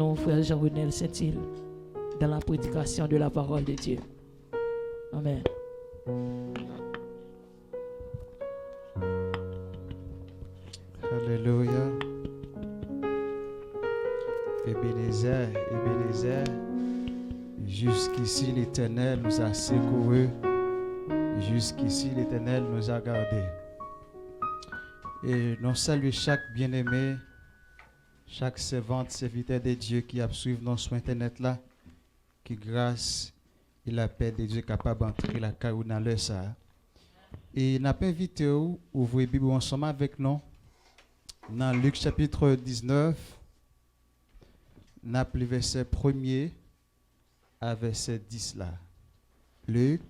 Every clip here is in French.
nous, frère Jean-Renel Saint-Île, dans la prédication de la parole de Dieu. Amen. Alléluia. Ebenezer, Ebenezer, jusqu'ici l'Éternel nous a secourus, jusqu'ici l'Éternel nous a gardés. Et nous saluons chaque bien-aimé, chaque servante, serviteur de Dieu qui a suivi dans sur Internet là, qui grâce et la paix de Dieu est capable d'entrer la caillou dans le ça. Et n'a pas invité vous ouvrir la Bible ensemble avec nous dans Luc chapitre 19, n'a plus verset 1er à verset 10 là. Luc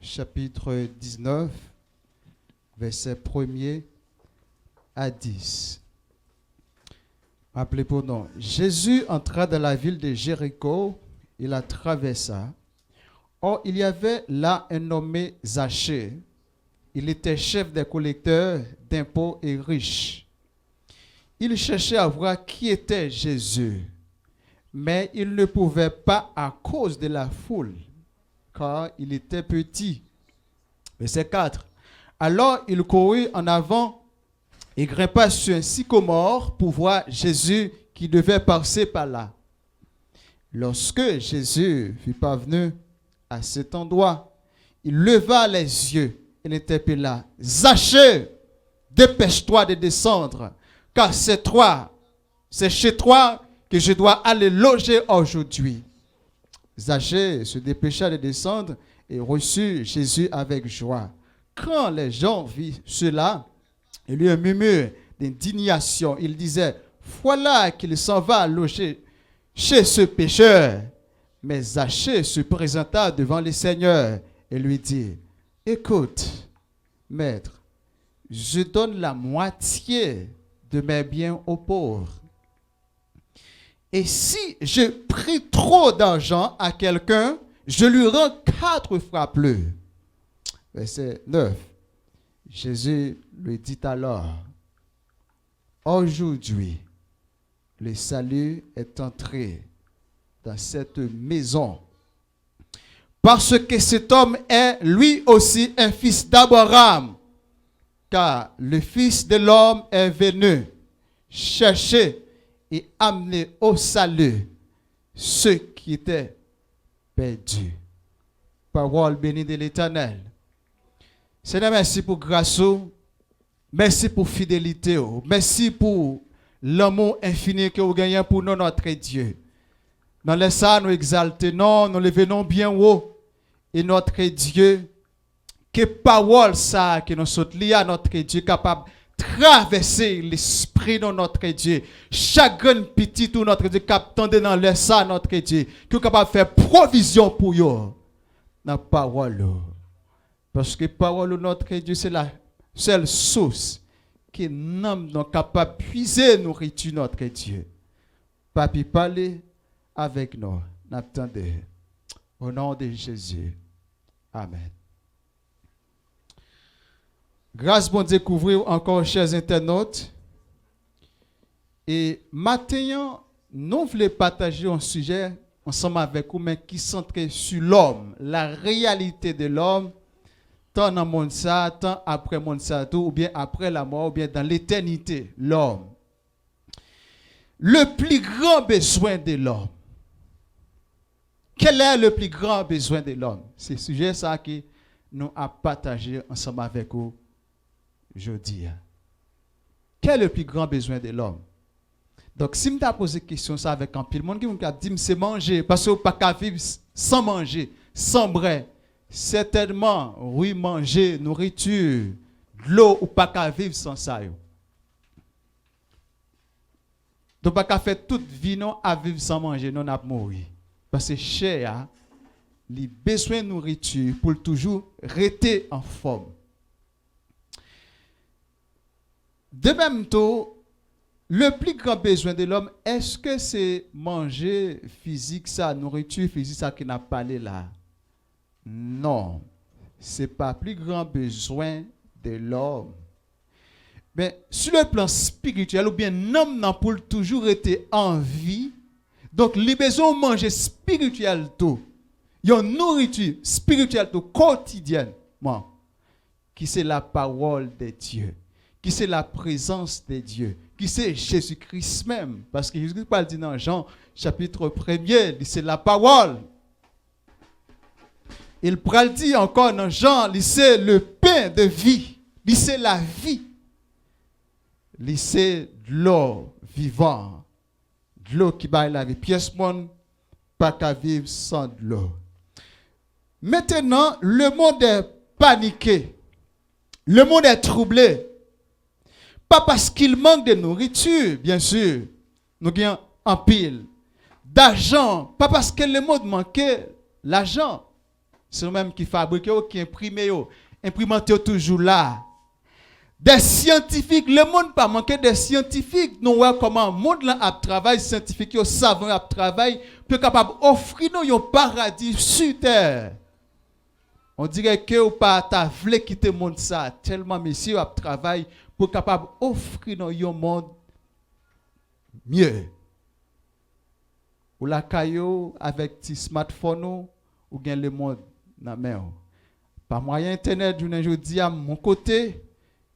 chapitre 19, verset 1er à 10. Appelez pour nous. Jésus entra dans la ville de Jéricho, il la traversa. Or, il y avait là un nommé Zachée. Il était chef des collecteurs d'impôts et riche. Il cherchait à voir qui était Jésus, mais il ne pouvait pas à cause de la foule, car il était petit. Verset 4. Alors il courut en avant et grimpa sur un sycomore pour voir Jésus qui devait passer par là. Lorsque Jésus fut parvenu à cet endroit, il leva les yeux et l'interpella. Zachée, dépêche-toi de descendre, car c'est chez toi que je dois aller loger aujourd'hui. Zachée se dépêcha de descendre et reçut Jésus avec joie. Quand les gens virent cela, il y eut un murmure d'indignation. Il disait, voilà qu'il s'en va loger chez ce pécheur. Mais Zachée se présenta devant le Seigneur et lui dit, écoute, maître, je donne la moitié de mes biens aux pauvres. Et si je prie trop d'argent à quelqu'un, je lui rends 4 fois plus. Verset 9. Jésus lui dit alors, aujourd'hui, le salut est entré dans cette maison, parce que cet homme est lui aussi un fils d'Abraham, car le Fils de l'homme est venu chercher et amener au salut ceux qui étaient perdus. Parole bénie de l'Éternel. Seigneur, merci pour grâce, merci pour fidélité, merci pour l'amour infini que vous gagnez pour nous, notre Dieu. Nous laissons nous exalter, nous levons bien haut, et notre Dieu, que parole ça que nous sommes liés à notre Dieu, capable de traverser l'esprit de notre Dieu. Chaque petit tout notre Dieu, capable dans le ça notre Dieu, qui est capable de faire provision pour eux. Dans la parole. Parce que la parole de notre Dieu, c'est la seule source qui nous est capable de puiser nourriture notre Dieu. Papi, parlez avec nous. N'attendez. Au nom de Jésus. Amen. Grâce pour découvrir encore, chers internautes. Et maintenant, nous voulons partager un sujet ensemble avec vous, mais qui centre sur l'homme, la réalité de l'homme, tant dans le monde ça, tant après le monde ça, ou bien après la mort, ou bien dans l'éternité, l'homme. Le plus grand besoin de l'homme. Quel est le plus grand besoin de l'homme? C'est le sujet ça que nous avons partagé ensemble avec vous aujourd'hui. Quel est le plus grand besoin de l'homme? Donc, si je pose une question ça avec un pile, le monde qui me dit c'est manger, parce que vous ne pouvez pas vivre sans manger, sans boire. Certainement, oui, manger, nourriture, de l'eau, ou pas vivre sans ça. Donc, pas faire toute vie non à vivre sans manger, non à mourir. Parce que cher, les besoins de nourriture pour toujours rester en forme. De même temps, le plus grand besoin de l'homme, est-ce que c'est manger physique, ça, nourriture physique, ça qui n'a pas parlé là? Non, ce n'est pas le plus grand besoin de l'homme. Mais sur le plan spirituel, ou bien l'homme n'a pour toujours été en vie, Donc, les besoins de manger spirituel tout. Il y a une nourriture spirituelle tout quotidiennement. Qui c'est la parole de Dieu. Qui c'est la présence de Dieu. Qui c'est Jésus-Christ même. Parce que Jésus-Christ parle dit dans Jean chapitre 1er, c'est la parole. Il parle dit encore dans Jean, c'est le pain de vie. C'est la vie. C'est de l'eau vivante. De l'eau qui baille la vie. Pièce monde, pas qu'à vivre sans de l'eau. Maintenant, le monde est paniqué. Le monde est troublé. Pas parce qu'il manque de nourriture, bien sûr. Nous avons en pile. D'argent. Pas parce que le monde manquait l'argent. C'est nous-mêmes qui fabriquons, qui imprimons. Imprimons toujours là. Des scientifiques, le monde pas manqué des scientifiques. Nous voyons comment le monde là a travail scientifique, yo savant a travail, peut capable offrir nous un paradis sur terre. On dirait que ou pas ta vle quitter monde ça tellement monsieur a travail pour capable offrir nous un monde mieux. Ou la caillou avec ti smartphone ou gain le monde dans main. Par moyen internet aujourd'hui à mon côté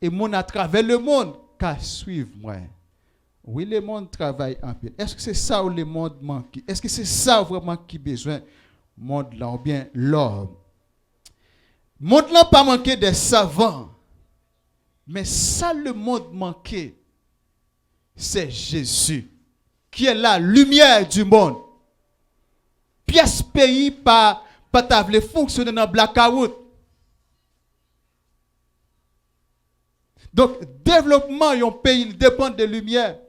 et mon à travers le monde qu'à suivre moi. Oui, le monde travaille en paix. Est-ce que c'est ça où le monde manque? Est-ce que c'est ça vraiment qui besoin monde là ou bien l'homme? Monde là pas manqué des savants. Mais ça le monde manqué c'est Jésus qui est la lumière du monde. Pièce pays pas table fonctionner dans blackout. Donc, développement d'un pays dépend de lumière.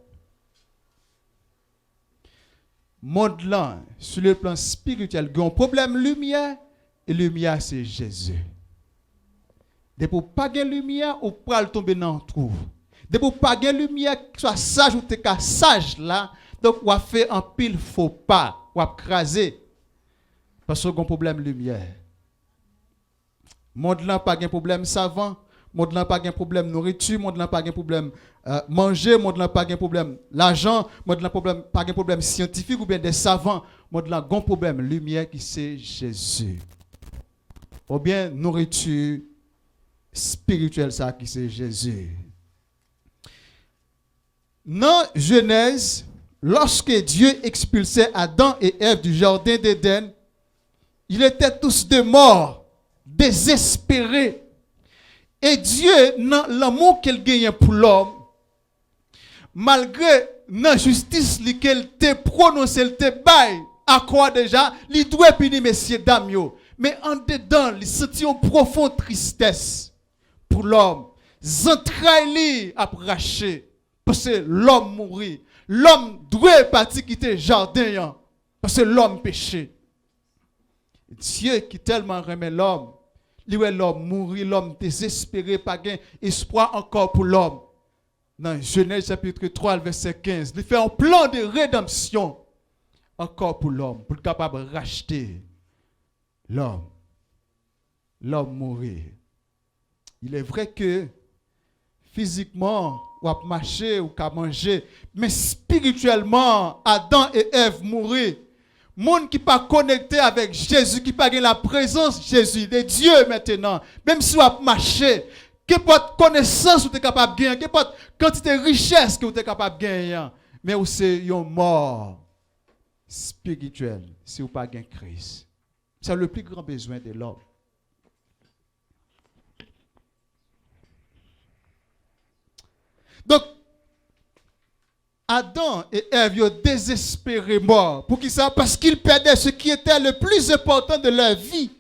Monde là, sur le plan spirituel, il y a un problème lumière, et lumière c'est Jésus. Dès pour pas de lumière, ou pas tomber dans le trou. Dès pour pas de lumière, soit sage ou t'es sage là, donc on fait un pile faux pas, on craser. Parce qu'on a un problème lumière. Monde là pas de problème savant. Monde là pas de problème nourriture, monde là pas de problème manger, monde là pas de problème l'argent, monde là pas de problème scientifique ou bien des savants, monde là un problème lumière qui c'est Jésus. Ou bien nourriture spirituelle ça qui c'est Jésus. Dans Genèse, lorsque Dieu expulsait Adam et Ève du jardin d'Éden, ils étaient tous de mort, désespérés. Et Dieu, dans l'amour qu'il gagne pour l'homme, malgré la justice qu'il te prononce, il te baille, à quoi déjà, il doit punir messieurs dames. Mais en dedans, il sentit une profonde tristesse pour l'homme. Entrailles à arracher. Parce que l'homme mourit. L'homme doit partir quitter le jardin. Parce que l'homme péché. Dieu qui tellement remet l'homme. L'homme mourit, l'homme désespéré, pas gain espoir encore pour l'homme. Dans Genèse chapitre 3, verset 15, il fait un plan de rédemption encore pour l'homme, pour être capable de racheter l'homme. L'homme mourit. Il est vrai que physiquement, on a marché ou on a mangé, mais spirituellement, Adam et Ève mourraient. Monde qui pas connecté avec Jésus, qui pas la présence de Jésus, de Dieu maintenant, même si on a marché, que pas de connaissance que tu es capable de gagner, que pas de quantité de richesse que tu es capable de gagner, mais où c'est une mort spirituelle si vous pas gagner Christ. C'est le plus grand besoin de l'homme. Donc, Adam et Ève ont désespéré mort. Pour qui ça? Parce qu'ils perdaient ce qui était le plus important de leur vie.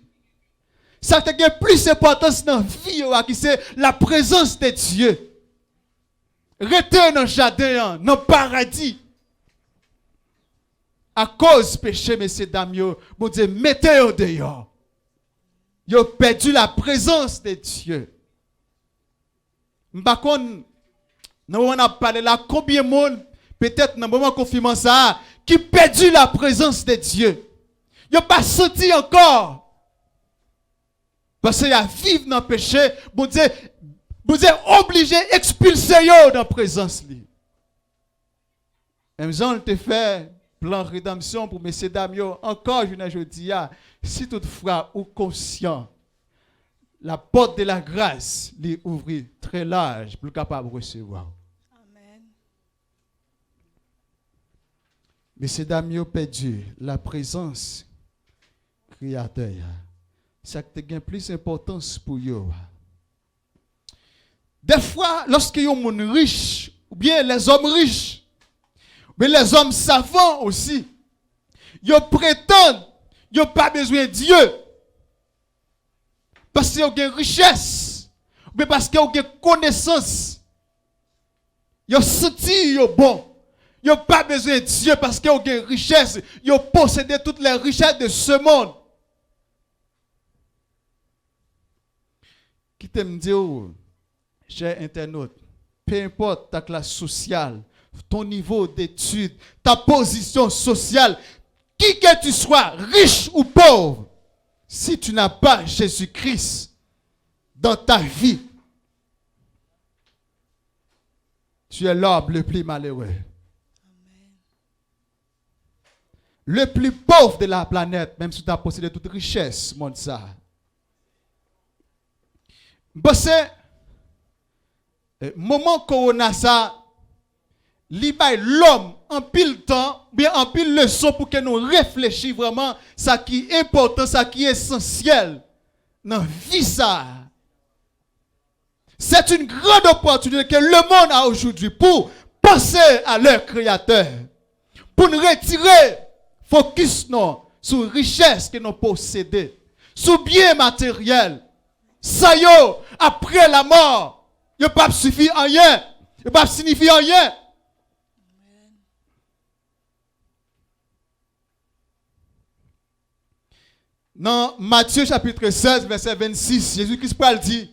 Ça qui a plus d'importance dans la vie, qui c'est la présence de Dieu. Rester dans le jardin, dans le paradis. À cause du péché, messieurs, dames, bon Dieu, mettez-vous dehors. Ils ont perdu la présence de Dieu. Par contre, nous on a parlé là, combien de monde, peut-être dans le moment confinement ça, qui perdu la présence de Dieu. Ils n'ont pas senti encore. Parce qu'il y a vivre dans le péché, bon Dieu, vous êtes obligé d'expulser dans la présence. Même Jean te fait plan rédemption pour messieurs dames, encore je dis, si toutefois ou conscient, la porte de la grâce lui ouvrit très large pour capable de recevoir. Amen. Messieurs dames, yo perdu la présence créateur. Ça a plus d'importance pour eux. Des fois, lorsque y a un monde riche, ou bien les hommes riches, mais les hommes savants aussi, ils prétendent qu'ils n'ont pas besoin de Dieu. Parce qu'ils ont une richesse, ou bien parce qu'ils ont une connaissance. Ils ont senti, ils ont bon. Ils n'ont pas besoin de Dieu parce qu'ils ont une richesse. Ils ont possédé toutes les richesses de ce monde. Qui t'aime dire, cher internaute, peu importe ta classe sociale, ton niveau d'études, ta position sociale, qui que tu sois, riche ou pauvre, si tu n'as pas Jésus-Christ dans ta vie, tu es l'homme le plus malheureux. Amen. Le plus pauvre de la planète, même si tu as possédé toute richesse, monde ça. C'est moment corona ça, li bay l'homme en pile temps, bien en pile leçon pour que nous réfléchissions vraiment ça qui est important, ça qui est essentiel dans la vie ça. C'est une grande opportunité que le monde a aujourd'hui pour penser à leur créateur, pour nous retirer focus non sur richesse que nous possédons, sur bien matériel. Ça yo, après la mort, il ne pas suffire en rien. Il ne pas signifier en rien. Dans Matthieu chapitre 16, verset 26, Jésus-Christ dit,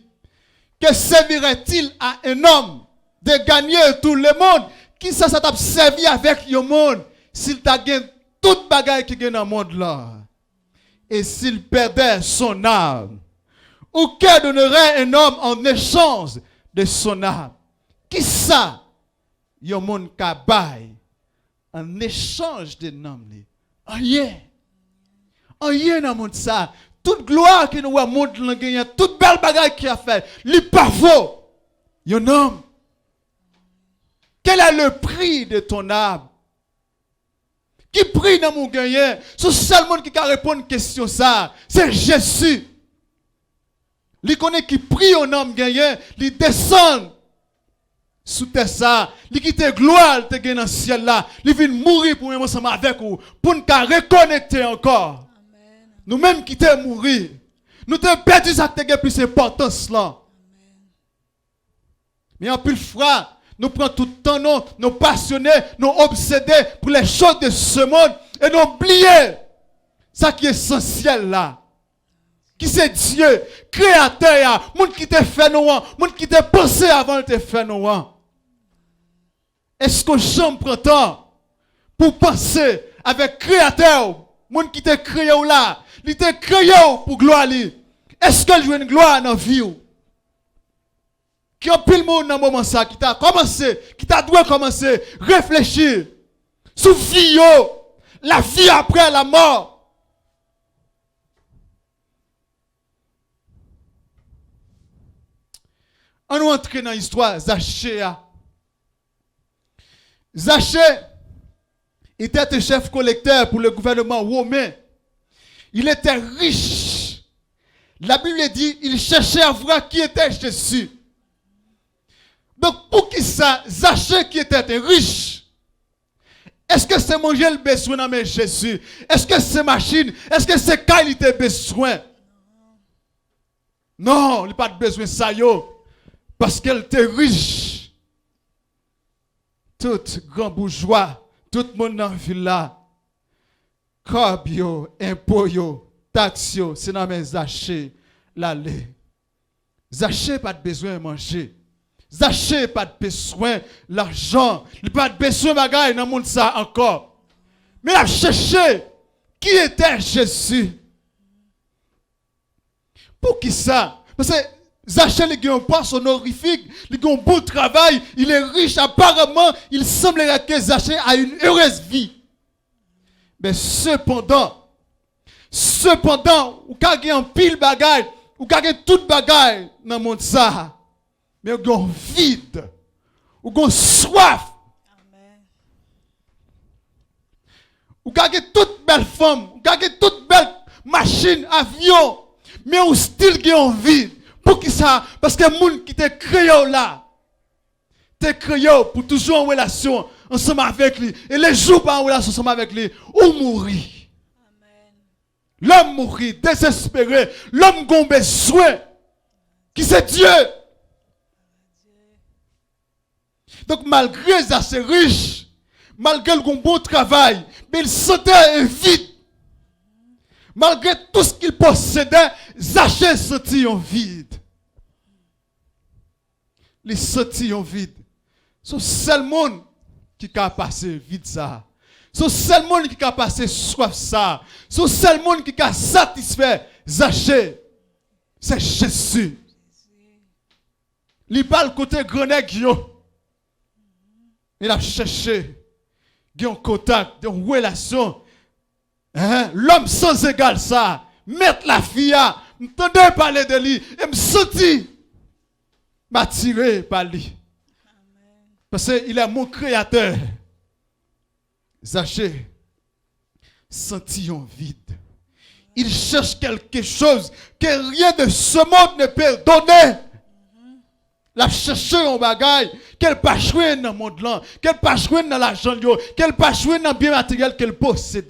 que servirait-il à un homme de gagner tout le monde qui ça t'a servi avec le monde s'il t'a gagné toute bagaille qui gagne dans le monde là et s'il perdait son âme? Ou que donnerait un homme en échange de son âme? Qui ça? Yon monde kabay en échange de l'âme. Rien. Rien dans le monde ça. Toute gloire que nous avons monde l'engagné, toute belle bagaille qu'il a fait, lui pas faux. Yon homme. Quel est le prix de ton âme? Qui prie dans mon gagné? Ce seul monde qui peut répondre à une question ça, c'est Jésus. Li connaît qui prie au nom gagné, li descend sous terre ça, li quitte gloire te gagne dans le ciel là, li vient mourir pour nous ensemble avec vous pour nous reconnecter encore. Amen. Nous même qui te mourir. Nous te perdu ça te gagne plus importance là. Amen. Mais en plus frère, nous prenons tout le temps nous passionnés, nous obsédés pour les choses de ce monde et nous oublier ça qui est essentiel là. Qui c'est Dieu, créateur, monde qui t'a fait nous, monde qui t'a pensé avant de te faire nous. Est-ce que j'en prends temps pour penser avec créateur, monde qui t'a créé là, il t'a créé pour gloire lui. Est-ce que joue une gloire dans la vie? Qui a pile monde dans le moment ça, qui t'a commencé, qui t'a dû commencer, réfléchir sur vie, la vie après la mort. On nous entre dans l'histoire Zachée. Zachée était un chef collecteur pour le gouvernement romain. Il était riche. La Bible dit il cherchait à voir qui était Jésus. Donc pour qui ça, Zachée qui était riche, est-ce que c'est manger le besoin de Jésus? Est-ce que c'est machine? Est-ce que c'est qualité besoin? Non, il n'y a pas de besoin de ça yo. Parce qu'elle était riche. Tout grand bourgeois, tout le monde dans la ville là. Cob yo, impôt yo, taxe yo, c'est dans mes Zachée l'aller. Zachée pas de besoin de manger. Zachée pas de besoin l'argent. Il pas de besoin de bagaille dans le monde ça encore. Mais il a cherché qui était Jésus. Pour qui ça? Parce que Zachée, il a un poste honorifique, il a un bon travail, il est riche. Apparemment, il semblerait que Zachée a une heureuse vie. Mais cependant, ou ka gen pile bagay, ou ka gen tout bagay dans le monde ça, mais ou gen vide, ou gen soif. Amen. Ou ka gen toute belle femme, ou ka gen toute belle machine, avion, mais ou still gen vide. Pour qui ça? Parce que moun qui te créé là, te créé pour toujours en relation ensemble avec lui. Et les jours pas en relation ensemble avec lui, ou mourir. Amen. L'homme mourit, désespéré. L'homme a besoin. Qui c'est Dieu? Donc malgré ça, c'est riche. Malgré le bon travail. Mais il sentait vide. Malgré tout ce qu'il possédait, Zachée sentit en vide. Il sentit en vide. C'est le seul monde qui a passé vide ça. C'est le seul monde qui a passé soif ça. C'est le seul monde qui a satisfait Zachée. C'est Jésus. Il parle côté grenègue. Il a cherché. Il a un contact, une relation. Hein? L'homme sans égal ça. Mettre la fille. M'entendez parler de lui. Et me sentir m'attirer par lui. Parce qu'il est mon créateur. Zachée sentit en vide. Il cherche quelque chose que rien de ce monde ne peut donner. La chercher en bagaille, qu'elle pas jouer dans le monde là, qu'elle pas jouer dans l'argent, qu'elle pas jouer dans le bien matériel qu'elle possède.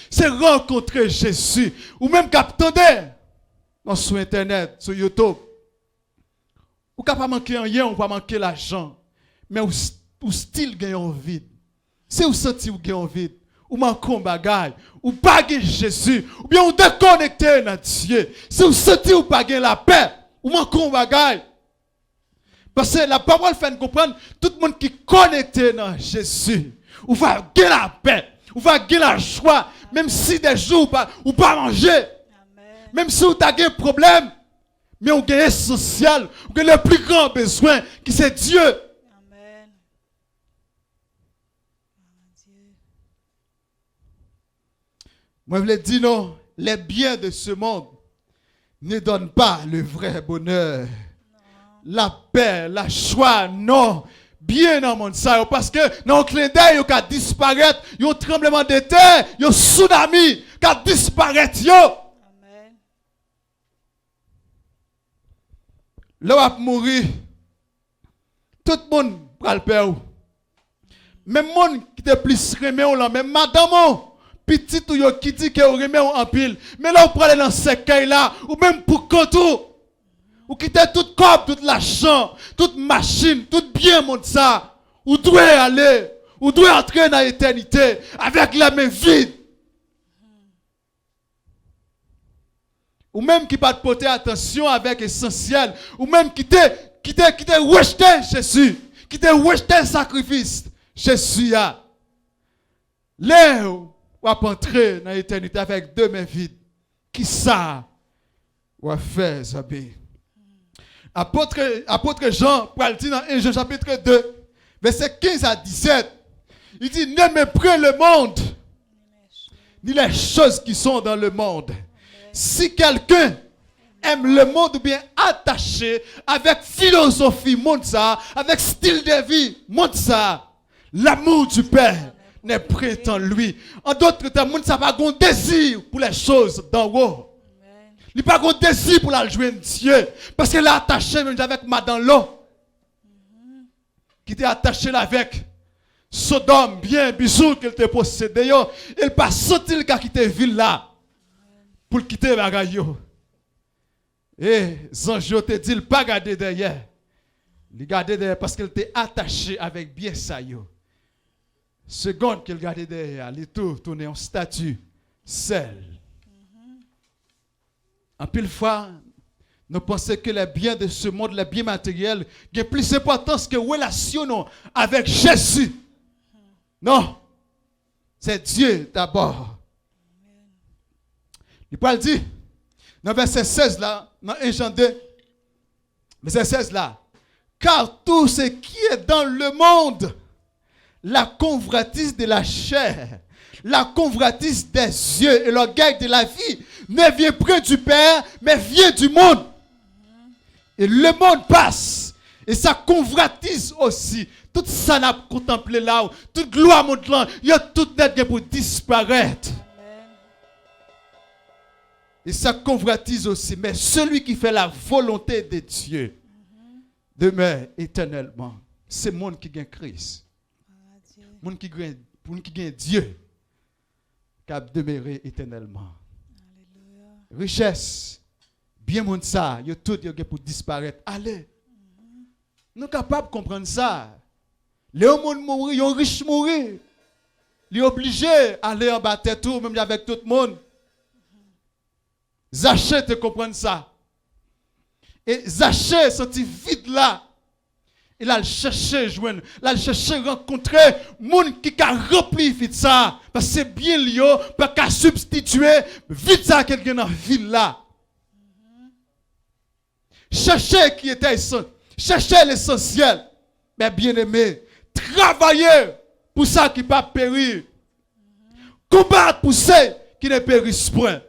C'est rencontrer Jésus. Ou même qu'attendez sur Internet, sur YouTube. Ou qu'à pas manquer rien, ou pas manquer l'argent. Mais ou style gagne en vide. Si vous sentez ou gagne en vide, ou manquez un bagaille, ou pas gagne Jésus, ou bien ou déconnecté dans Dieu. Si vous sentez ou pas gagne la paix, ou manquez un bagaille. Parce que la parole fait nous comprendre tout le monde qui est connecté dans Jésus. Ou va gagner la paix, ou va gagner la joie, même si des jours ou pas manger. Amen. Même si vous avez un problème, mais on gagne essentiel, on gagne le plus grand besoin qui c'est Dieu. Amen. Dieu. Moi je voulais dire non, les biens de ce monde ne donnent pas le vrai bonheur. La paix, la joie, non. Bien dans le monde ça, parce que dans le clin d'œil, il y a disparaître, il y a un tremblement de terre, il y a un tsunami qui a disparaître. Amen. Là, on va mourir. Tout le monde va le perdre. Même monde qui te plus remet là, même madame, petit ou yo qui dit que vous remet en pile. Mais là, on prend dans ce cas là, ou même pour contour. Ou quitter tout corps, toute l'argent, toute machine, tout bien, mon ça. Ou doit aller, ou doit entrer dans l'éternité avec la main vide. Ou même qui pas porter attention avec l'essentiel. Ou même qui te rejeté Jésus. Qui te rejeté le sacrifice. Jésus a. Là, ou va entrer dans l'éternité avec deux mains vides. Qui ça? Ou va faire, Zabé? Apôtre Jean, pour le dire dans 1 Jean chapitre 2, verset 15 à 17, il dit, n'aimez pas le monde, ni les choses qui sont dans le monde. Si quelqu'un aime le monde ou bien attaché avec philosophie, monde ça, avec style de vie, monde ça, l'amour du Père n'est prêt en lui. En d'autres termes, monde ça va avoir un désir pour les choses d'en haut. Il n'a pas de désir pour la jouer Dieu. Parce qu'elle est attachée avec Madame Lot. Qui était attachée avec Sodome, bien, bisous qu'elle te possédé. Elle pas senti le cas qui était ville là. Pour quitter la gaillot. Et Zanjo te dit, il pas garder derrière. Il gardait derrière parce qu'elle était attachée avec bien ça. Seconde qu'elle gardait derrière, il tournait en statue, seul. En pile fois, nous pensons que les biens de ce monde, les biens matériels, ont plus d'importance que relation avec Jésus. Non. C'est Dieu d'abord. Il peut le dire. Dans verset 16 là, dans 1 Jean 2, verset 16 là. Car tout ce qui est dans le monde, la convoitise de la chair, La convoitise des yeux et l'orgueil de la vie ne vient plus du Père, mais vient du monde. Et le monde passe. Et ça convoitise aussi. Tout ça n'a pas contemplé là. Toute gloire monte là. Il y a tout net pour disparaître. Amen. Et ça convoitise aussi. Mais celui qui fait la volonté de Dieu demeure éternellement. C'est le monde qui gagne Christ. Gloire à Dieu. Le monde qui gagne Dieu. Qui a demeuré éternellement. Alléluia. Richesse. Bien monde ça. Il y a tout pour disparaître. Allez. Nous sommes capables de comprendre ça. Les gens mourir, les riches mourir. Ils sont obligés d'aller en bas de tout, même avec tout le monde. Zachée te comprendre ça. Et Zachée senti vide là. Il a cherché joindre, il a cherché rencontrer monde qui a rempli vide ça parce que c'est bien lié pas qu'à substituer vide ça quelqu'un dans ville là. Chercher qui était essentiel, chercher l'essentiel. Mais bien aimé, travailler pour ça qui pas périr. Combattre pour ceux qui ne périssent point.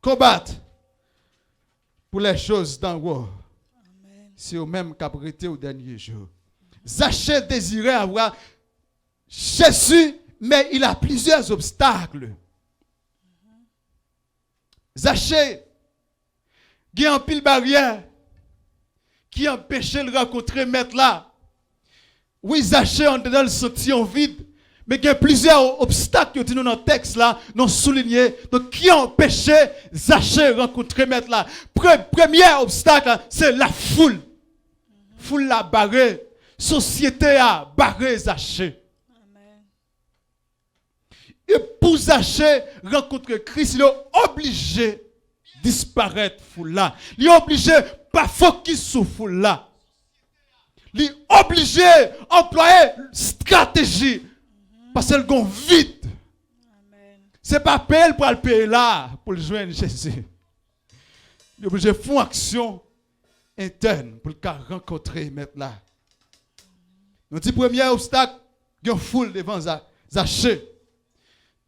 Combattre pour les choses d'en haut. Amen. C'est au même qu'après au dernier jour. Zachée désirait avoir Jésus, mais il a plusieurs obstacles. Zachée, il y a un pile barrière qui empêchait de rencontrer maître là. Oui, Zachée, on dans le sentiment vide, mais il y a plusieurs obstacles qui sont dans le texte là, non soulignés. Donc, qui empêchait Zachée de rencontrer maître là? Premier obstacle, c'est la foule. Foule la barrée. Société a barré Zachée. Amen. Et pour Zachée rencontrer Christ, il est obligé de disparaître foule là. Il est obligé de pas focus sur foule là. Il est obligé d'employer stratégie parce qu'elle gon vite. Amen. C'est pas payer pour le payer là pour le joindre Jésus. Il est obligé de faire une action interne pour le rencontrer maintenant là. Notre premier obstacle, il y a une foule devant Zachée.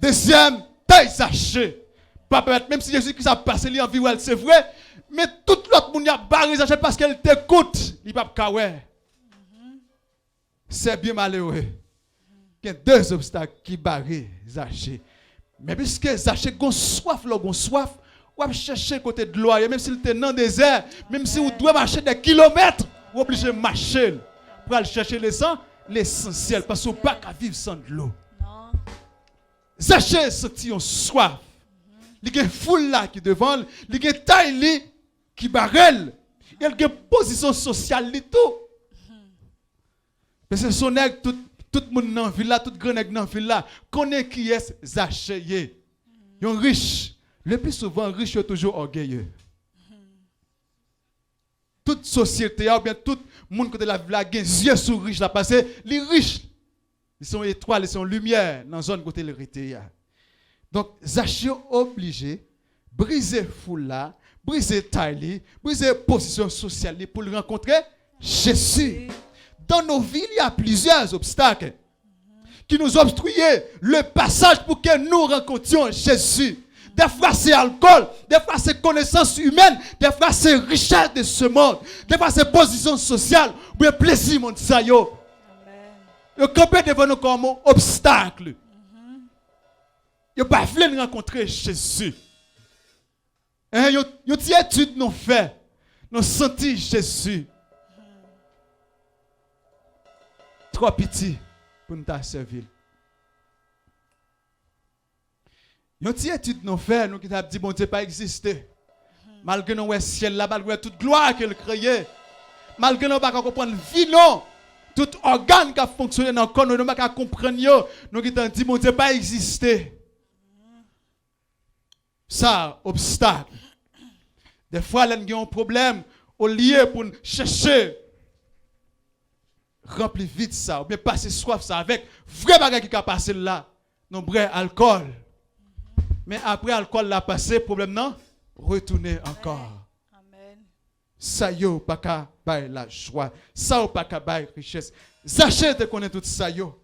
Deuxième, taille Zachée. Pas permettre, même si Jésus qui a passé lui en vie, c'est vrai, mais tout l'autre monde a barré Zachée parce qu'elle t'écoute. Il n'y a pas de C'est bien malheureux. Il y a deux obstacles qui barrent Zachée. Mais puisque Zachée a soif, ou va chercher côté de l'eau, même s'il était dans le désert, même si vous devez marcher des kilomètres, vous êtes obligé de marcher pour aller chercher l'essentiel, parce que vous ne pouvez pas vivre sans de l'eau. Non. Zachée senti une soif. Il y a une foule là qui devant, il y a une taille qui barrel, il y a une position sociale et tout. Parce que son nègre, tout le monde dans la ville là, tout grand nègre dans la ville là, connaît qui est Zachée. Ils sont riches. Le plus souvent, riche est toujours orgueilleux. Toute société, ou bien tout le monde qui est la ville là, a des yeux sur riches là, parce que les riches, ils sont étoiles, ils sont lumière dans la zone côté de l'hérité. Donc, Zachée obligé de briser foule là, briser taille, briser position sociale pour le rencontrer Jésus. Dans nos villes, il y a plusieurs obstacles qui nous obstruent le passage pour que nous rencontrions Jésus. Des fois, c'est alcool. Des fois, c'est connaissance humaine. Des fois, c'est richesse de ce monde. Des fois, c'est position sociale. Ou bien plaisir, mon sayo. Amen. Vous campez devant nous comme un obstacle. Vous ne pouvez pas rencontrer Jésus. Vous avez une étude nous fait. Nous senti Jésus. Trop petit pour nous servir. Yon ti étude nous fait, nous qui t'a dit bon Dieu pas existé. Malgré nous ouais ciel là, malgré toute gloire qu'il créé. Malgré nous pas comprendre vie non. Tout organe qui a fonctionné dans le corps, nous pas comprendre yo, nous qui t'a dit bon Dieu pas existé. Ça obstacle. Des fois là nous avons un problème au lieu pour chercher remplir vite ça ou bien passer soif ça avec vrai bagage qui a passé là, non vrai alcool. Mais après alcool l'a passé, problème non, retourner encore. Amen. Ça yo pas qu'à bailler la joie, ça ou pas qu'à bailler richesse. Zachée te connaît tout ça yo.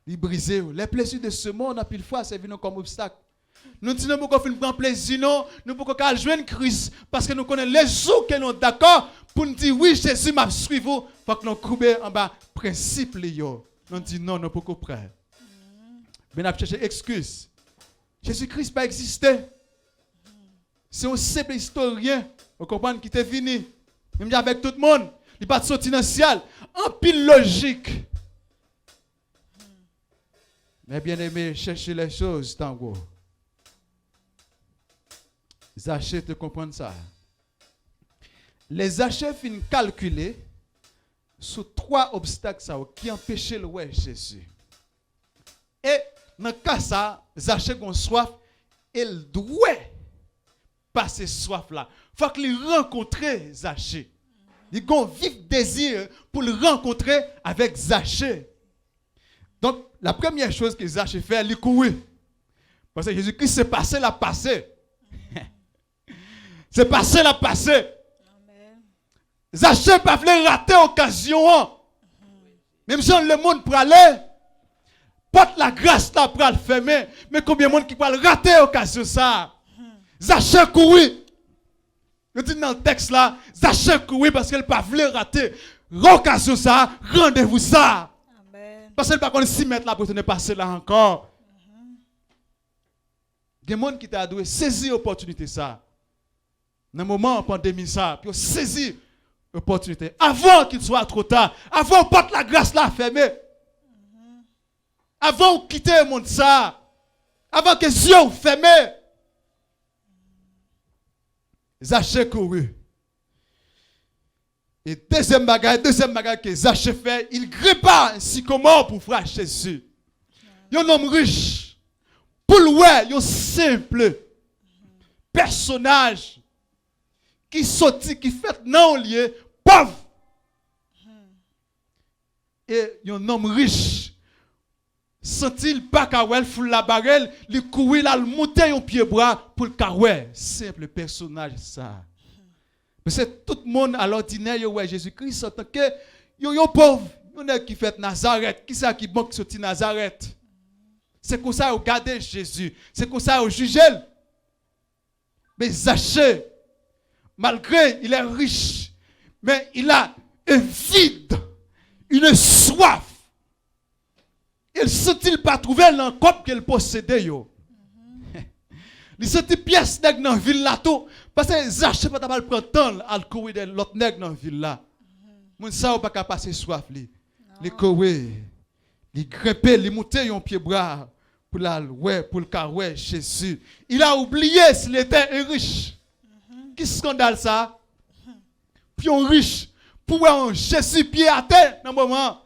il brisé. Les plaisirs de ce monde, à pile fois, c'est venu comme obstacle. Nous disons pourquoi nous prendre plaisir, non, nous pourquoi joindre Christ, parce que nous connaissons les jours que nous sommes d'accord pour nous dire oui, Jésus m'a suivi, il faut que nous couper en bas principe. Nous disons non, nous ne pouvons pas. Mais nous avons cherché excuse. Jésus-Christ n'a pas existé. C'est un simple historien, vous comprenez, qui était venu, même avec tout le monde, il n'est pas sorti dans le ciel, en pile logique. Mais bien aimé, chercher les choses dans le haut. Zachée te comprendre ça. Les Zachée finissent calculer sur 3 obstacles ça, qui empêchaient le ouais Jésus. Et dans le cas ça, Zachée a soif, il doit passer soif là. Il faut qu'il rencontre Zachée. Il a un vif désir pour le rencontrer avec Zachée. Donc, la première chose que Zachée fait, il courir. Parce que Jésus-Christ s'est passé la passé. C'est passé la passé. Zachée ne pas voulu rater l'occasion. Même si le monde pour aller, porte la grâce là pour le fermer. Mais combien de monde qui peut rater l'occasion ça? Zachée courir. Je dis dans le texte là, Zachée courir parce qu'elle ne pas voulu rater l'occasion ça. Rendez-vous ça. Parce qu'elle ne pas connaît 6 mètres là pour ne passer là encore. Il y a des gens qui t'a doué saisir l'opportunité ça. Dans le moment de la pandémie, ça, puis saisir l'opportunité. Avant qu'il soit trop tard, avant qu'on porte la grâce là fermée. Avant qu'on quitte le monde ça. Avant que les yeux fermés. Zachée couru. Et deuxième bagage que Zachée fait, il grippa un sycomore pour frère Jésus. Il y a un homme riche. Pour le ouais, un simple personnage qui sortit, qui fait non lieu, pauvre. Et un homme riche, sent-il pas qu'elle foule la barrelle, il courir là, il monte un pied bras pour le carouet. Simple personnage ça. Mais c'est tout le monde à l'ordinaire, ouais, Jésus-Christ, en tant que yo pauvre, yon qui fait Nazareth, qui ça qui bon qui sorti Nazareth. C'est comme ça qu'on regarde Jésus, c'est comme ça qu'on juge. Mais Zachée, malgré il est riche, mais il a un vide, une soif. Il ne sent-il pas trouver l'encop qu'il possédait. Il sent pièce nèg dans ville là tout parce que Zachée pas mal prendre temps à courir de l'autre nèg dans ville là. Moun ça pas capable passer soif li. Il courir, il grimper, il monter un pied bras pour la ouais pour le carouet Jésus. Il a oublié s'il était riche. Qui scandale ça? Puis un riche pour un Jésus pied à terre dans moment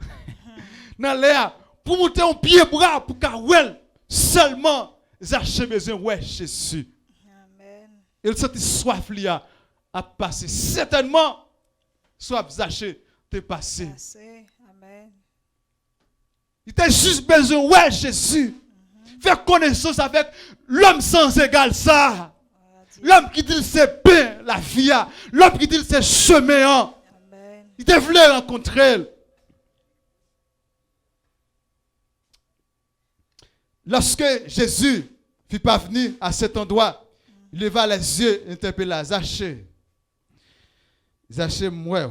dans l'air pour monter un pied bras pour carouet seulement. Zachée besoin ouais Jésus. Amen. Il sentit soif liya à passer. Certainement soif Zachée te passé. Amen. Il t'a juste besoin ouais Jésus. Faire connaissance avec l'homme sans égal ça. L'homme qui dit c'est bien la vie. L'homme qui dit c'est chemin. Amen. Il te voulait rencontrer. Lorsque Jésus fut parvenu à cet endroit, il leva les yeux et interpella Zachée. Zachée, moi,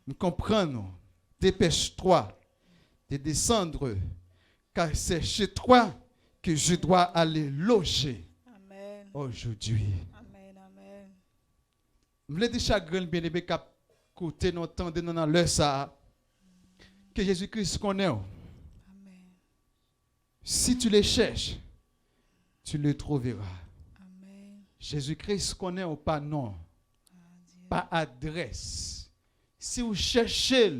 nous comprenons. Dépêche-toi de descendre, car c'est chez toi que je dois aller loger. Amen. Aujourd'hui. Amen, amen. Je voulais dire chaque grain bien-aimé qui a côté notre temps dans l'heure ça, que Jésus-Christ connaît. Si tu les cherches, tu le trouveras. Amen. Jésus-Christ connaît ou pas non, pas adresse. Si vous cherchez,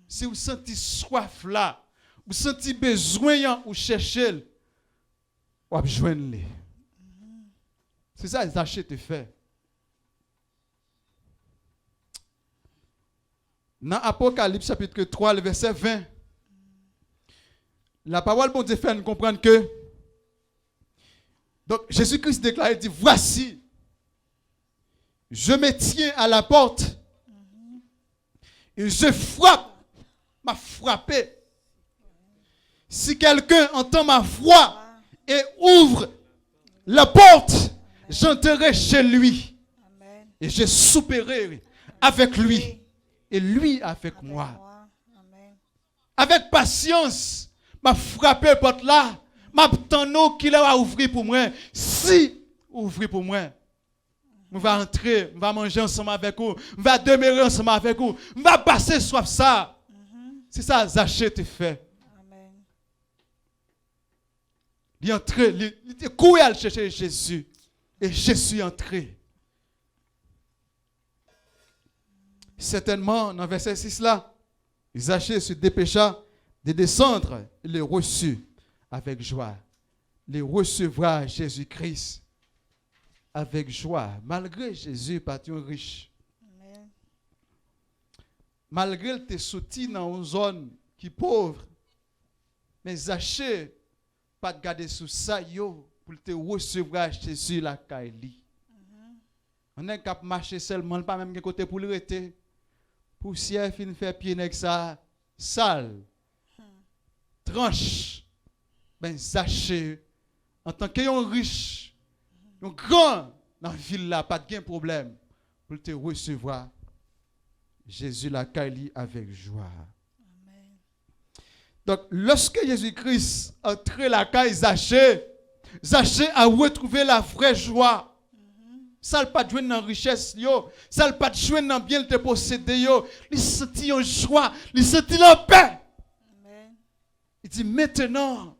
si vous sentez soif là, vous sentez besoin ou cherchez, vous avez joindre. C'est ça que Zachée te fait. Dans Apocalypse chapitre 3, le verset 20, la parole de Dieu fait nous comprendre que donc Jésus-Christ déclare, il dit, voici, je me tiens à la porte et je frappe, m'a frappé. Si quelqu'un entend ma voix et ouvre la porte, j'entrerai chez lui Amen. et je souperai avec lui et lui avec moi. Amen. Avec patience, m'a frappé porte là, m'a tenu qu'il a ouvert pour moi. Si ouvrir pour moi, on va entrer, on va manger ensemble avec vous, on va demeurer ensemble avec vous, on va passer soif ça. C'est ça Zachée te fait. Amen. Il est entré, il était couru à chercher Jésus et Jésus est entré. Certainement, dans le verset 6 là, Zachée se dépêcha de descendre, il les reçut avec joie. Il recevra Jésus-Christ avec joie, malgré Jésus parti riche. Amen. Malgré tes sorti dans une zone qui est pauvre, mais Zachée pas de garder sous ça yo pour te recevoir Jésus la Kaili. On est capable marcher seulement, pas même côté pour le rester. Poussière fin faire pied avec ça sale. Tranche. Ben Zachée en tant qu'un riche, un grand dans la ville là, pas de problème pour te recevoir Jésus la Kaili avec joie. Amen. Donc, lorsque Jésus-Christ entrait la caille Zachée, Zachée a retrouvé la vraie joie. Ça n'a pas de jouer dans la richesse, ça n'a pas de jouer dans le bien de posséder. Il sentit en joie, il sentit en paix. Amen. Il dit maintenant,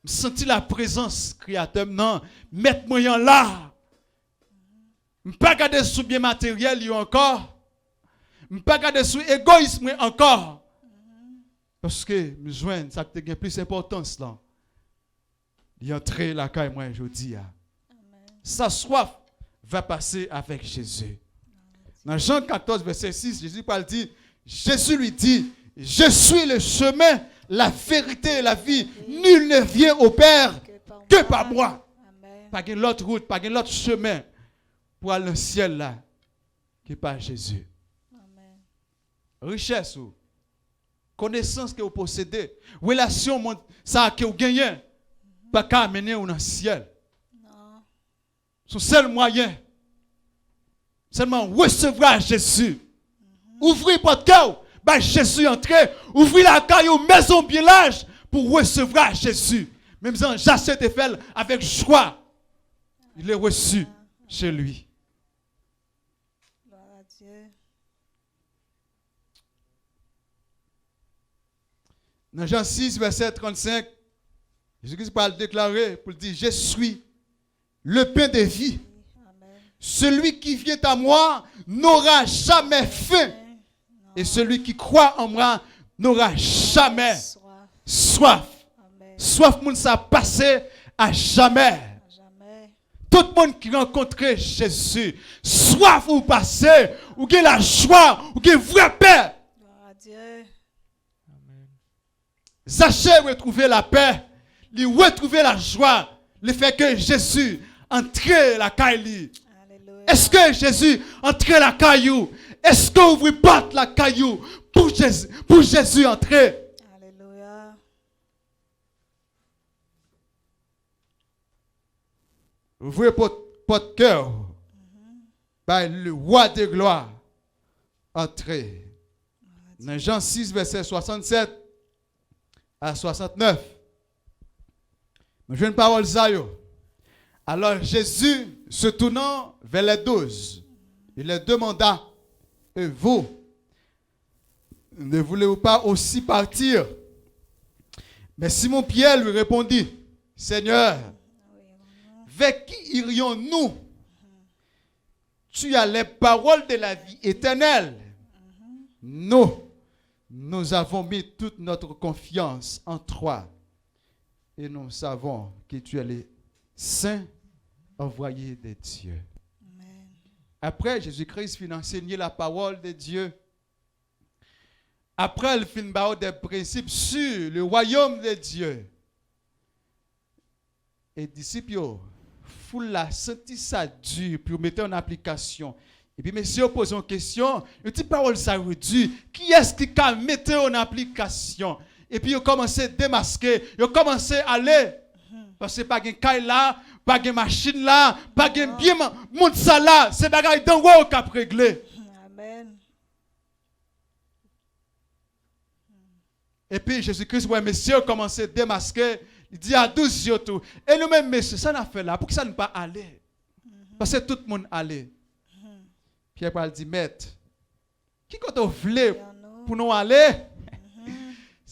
je sentis la présence créateur. Non, mettez-moi là. Je ne peux pas garder sous bien matériel encore. Je ne peux pas garder sous égoïsme encore. Parce que je joins, ça a plus d'importance là. Il est entré la caille moi aujourd'hui. Sa soif va passer avec Jésus. Dans Jean 14, verset 6, Jésus parle dit, Jésus lui dit, je suis le chemin, la vérité et la vie. Nul ne vient au Père que par moi. Amen. Pas une autre route, pas un autre chemin pour aller au ciel là, que par Jésus. Amen. Richesse ou connaissance que vous possédez, relation ça que vous gagnez, pas qu'à amener dans le ciel. Non. Son seul moyen, seulement recevoir Jésus. Ouvrez votre cœur, bah Jésus entrer. Ouvrez la caillou, maison bien large pour recevoir Jésus. Même si Jacques te fait avec joie, il est reçu chez lui. Gloire à Dieu. Dans Jean 6, verset 35, Jésus-Christ parle déclarer pour dire, je suis le pain de vie. Amen. Celui qui vient à moi n'aura jamais faim. Et celui qui croit en moi n'aura jamais Soif. soif. Amen. Soif, moun ça passé à jamais. À jamais. Tout le monde qui rencontre Jésus, soif ou passé, ou qui la joie, ou qui vraie paix. Gloire à Dieu. Zachée retrouver la paix, il retrouver la joie, le fait que Jésus entre la caille. Alléluia. Est-ce que Jésus entre la caillou? Est-ce que vous battez la caillou pour Jésus entrer? Alléluia. Ouvrez votre cœur. Par le roi de gloire. Entrez. Dans Jean 6, verset 67 à 69. Je veux une parole ça. Alors Jésus, se tournant vers les 12, il leur demanda, et vous, ne voulez-vous pas aussi partir? Mais Simon-Pierre lui répondit, Seigneur, vers qui irions-nous? Tu as les paroles de la vie éternelle. Nous avons mis toute notre confiance en toi. Et nous savons que tu es le Saint envoyé de Dieu. Amen. Après, Jésus-Christ finit enseigner la parole de Dieu. Après, il finit des principes sur le royaume de Dieu. Et disciples, foule la senti ça dur pour mettre en application. Et puis, monsieur pose une question. Une petite parole, ça veut dire, qui est-ce qui a mis en application? Et puis, ils ont commencé à démasquer. Ils ont commencé à aller. Parce que pas de caille là, pas de machine là, pas de bien monde ça là. C'est bagaille d'en haut qui a réglé. Amen. Et puis, Jésus-Christ, ouais, messieurs, a commencé à démasquer. Il dit à 12 yeux tout. Et nous-mêmes, messieurs, ça n'a fait là. Pour que ça ne pas aller? Parce que tout le monde allait. Pierre Paul dit, maître, qui quand on voulait pour nous aller?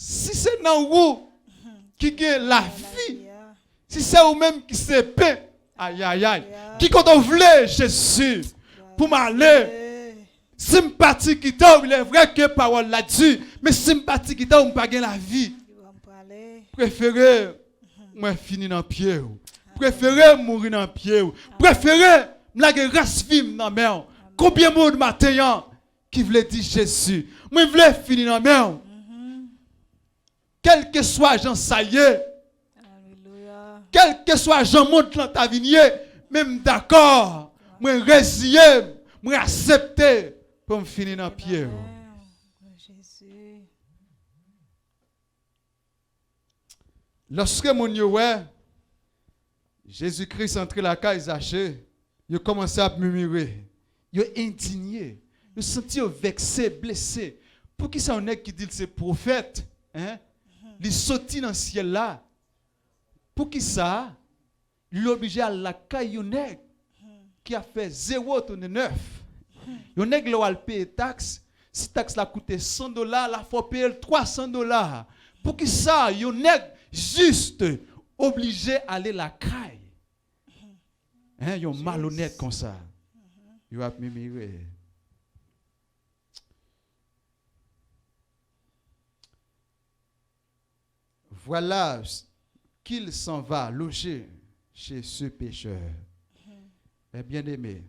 Si c'est dans vous qui gagne la vie, si c'est vous-même qui se paix, aïe aïe aïe, qui quand on voulait Jésus pour m'aller, sympathie qui t'a, il est vrai que parole là-dessus, mais sympathie qui t'a, on pas gagner la vie. Préférez moi finir dans pied, préférez mourir dans pied, préférez me race vivre dans mer. Combien de monde matin qui voulait dire Jésus, moi voulais finir dans mer. Quel que soit Jean ça y est, quel que soit Jean monte dans ta vie, même d'accord, moi résilier, moi accepter pour me finir dans pied. Lorsque mon ouais, Jésus-Christ entré la caille Zachée, il a commencé à murmurer, il est indigné, il senti vexé, blessé. Pour qui ça on est qui dit que c'est prophète, hein? Il sorti dans le ciel là. Pour qui ça? Il est obligé à la caille qui a fait 0,9. Il nèg a payer taxe. Si taxe la coûté $100, la faut payer $300. Pour qui ça? Il nèg juste obligé à aller la caille. Hein, ils sont malhonnêtes comme ça. Ils vont murmurer. Voilà qu'il s'en va loger chez ce pécheur. Mais bien aimé,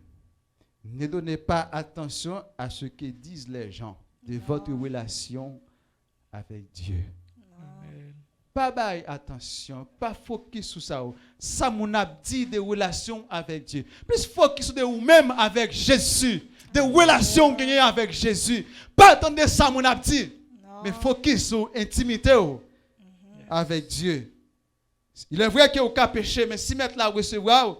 ne donnez pas attention à ce que disent les gens de votre relation avec Dieu. Amen. Pas bail attention, pas focus sur ça. Ça mon a dit de relations avec Dieu. Plus focus sur de vous-même avec Jésus, de relations gagnées avec Jésus. Pas attendre ça mon a dit, mais focus sur intimité avec Dieu. Il est vrai que vous avez péché, mais si mettre la recevoir,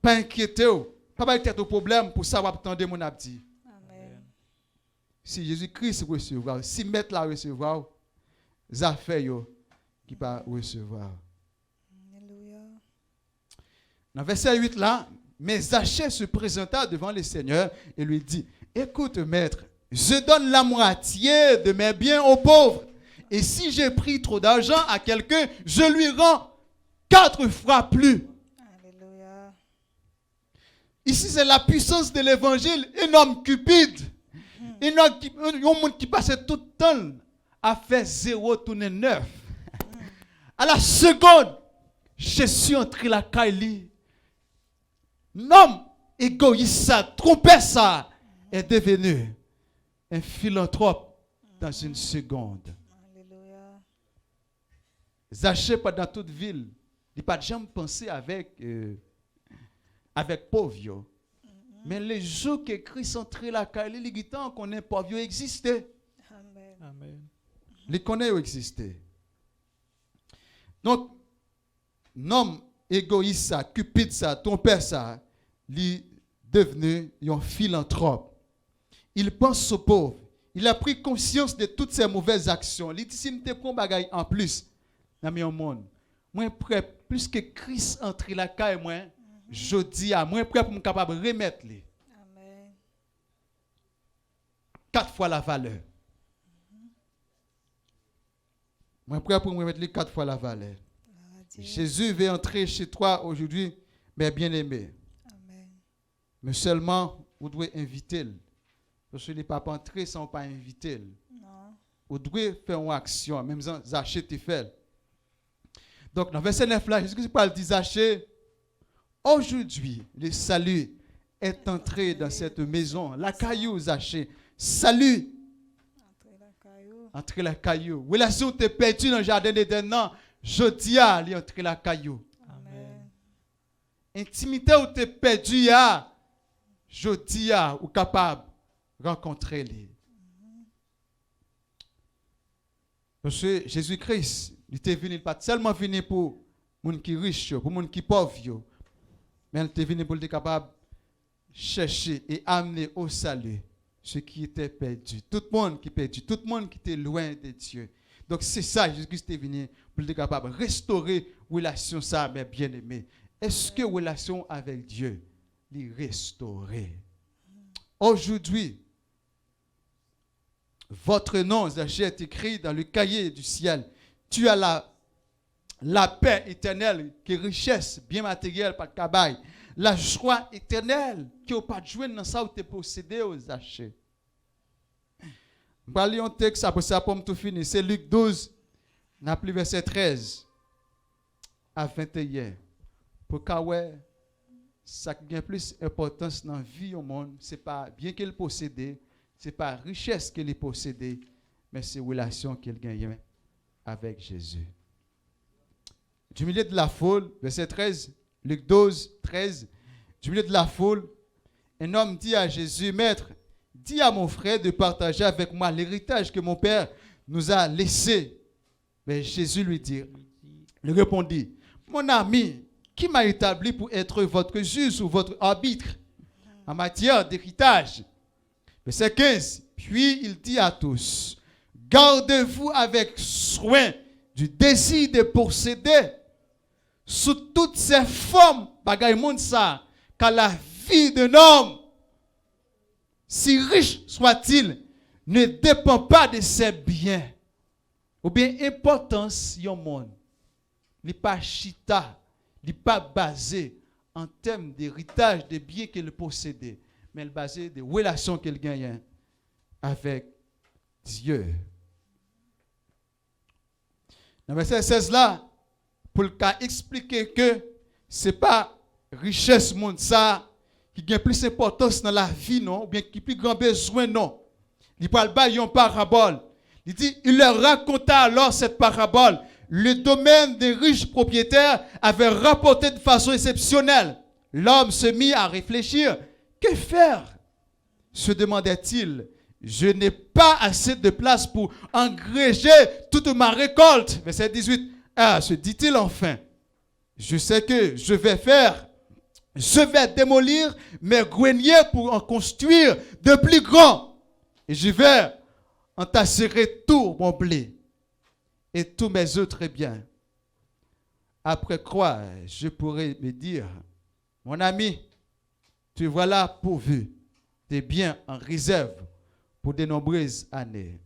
pas inquiéter, pas être au problème pour savoir attendre mon abdi. Amen. Si Jésus-Christ recevoir, si mettre la recevoir, ça fait qui pas recevoir. Alléluia. Dans verset 8 là, mais Zachée se présenta devant le Seigneur et lui dit, écoute maître, je donne la moitié de mes biens aux pauvres. Et si j'ai pris trop d'argent à quelqu'un, je lui rends 4 fois plus. Alléluia. Ici, c'est la puissance de l'évangile. Un homme cupide, un homme qui passait tout le temps à faire 0,9. À la seconde, je suis entré la caille. L'homme égoïste, ça, trompé ça, est devenu un philanthrope dans une seconde. Zachée pendant toute ville, il n'a pas jamais pensé avec pauvre. Mais les jours que Christ entré la caille, il temps qu'on est pauvre existait. Amen. Amen. Il connaît exister. Donc, l'homme égoïste, ça, cupide, ça, trompé ça, il est devenu un philanthrope. Il pense aux pauvres. Il a pris conscience de toutes ses mauvaises actions. Il dit, si je prends bagaille en plus, dans mon monde, moi prêt plus que Christ entre la caille moi, je dis à moi prêt pour me capable remettre les. Amen. 4 fois la valeur. Moi prêt pour me remettre les 4 fois la valeur. Jésus veut entrer chez toi aujourd'hui, mais bien aimé. Amen. Mais seulement vous devez inviter. Parce que les papas entrer sans pas inviter. Non. Vous devez faire une action, même sans acheter fait. Donc, dans verset 9 là, Jésus parle dit Zachée, aujourd'hui, le salut est entré dans cette maison. La caillou, Zachée. Salut. Entre la caillou. Relation t'es perdu dans le jardin d'Éden. Non, je dis à lui entre la caillou. Amen. Intimité où t'es perdu, je dis à ou capable de rencontrer lui. Parce que Jésus-Christ, il était venu pas seulement venu pour les gens qui sont riches, pour les gens qui sont pauvres, mais il était venu pour être capable de chercher et amener au salut ceux qui étaient perdus. Tout le monde qui est perdu, tout le monde qui était loin de Dieu. Donc c'est ça, Jésus-Christ est venu pour être capable de restaurer la relation, ça, mes bien-aimés. Est-ce que la relation avec Dieu est restaurée? Aujourd'hui, votre nom, Zaché, est écrit dans le cahier du ciel. Tu as la paix éternelle, qui est richesse, bien matérielle, pas de cabaye. La joie éternelle, qui n'est pas de jouer dans ça où tu es possédé aux Zaché. Je vais lire un texte, après ça, pour tout finir. C'est Luc 12, n'a plus verset 13 à 21. Pour que ça qui a plus d'importance dans la vie au monde, ce n'est pas bien qu'il possède, ce n'est pas richesse qu'il possède, mais c'est la relation qu'il gagne avec Jésus. Du milieu de la foule, verset 13, Luc 12, 13, du milieu de la foule, un homme dit à Jésus, Maître, dis à mon frère de partager avec moi l'héritage que mon père nous a laissé. Mais Jésus lui répondit, mon ami, qui m'a établi pour être votre juge ou votre arbitre en matière d'héritage? Verset 15. Puis il dit à tous, gardez-vous avec soin du désir de posséder sous toutes ces formes, bagaille monde ça, car la vie d'un homme, si riche soit-il, ne dépend pas de ses biens. Ou bien importance yon monde, n'est pas chita, n'est pas basé en termes d'héritage des biens qu'il possédait, mais basé des relations qu'il gagnait avec Dieu. Dans le verset 16 là, pour le cas expliquer que ce n'est pas richesse monde ça qui gagne plus d'importance dans la vie, non, ou bien qui plus grand besoin, non. Il parle pas une parabole. Il dit, il leur raconta alors cette parabole. Le domaine des riches propriétaires avait rapporté de façon exceptionnelle. L'homme se mit à réfléchir. Que faire? Se demandait-il. Je n'ai pas assez de place pour engréger toute ma récolte. Verset 18. Ah, se dit-il enfin. Je sais que je vais faire. Je vais démolir mes greniers pour en construire de plus grands. Et je vais entasserai tout mon blé et tous mes autres biens. Après quoi, je pourrais me dire, mon ami, tu voilà pourvu tes biens en réserve pour de nombreuses années.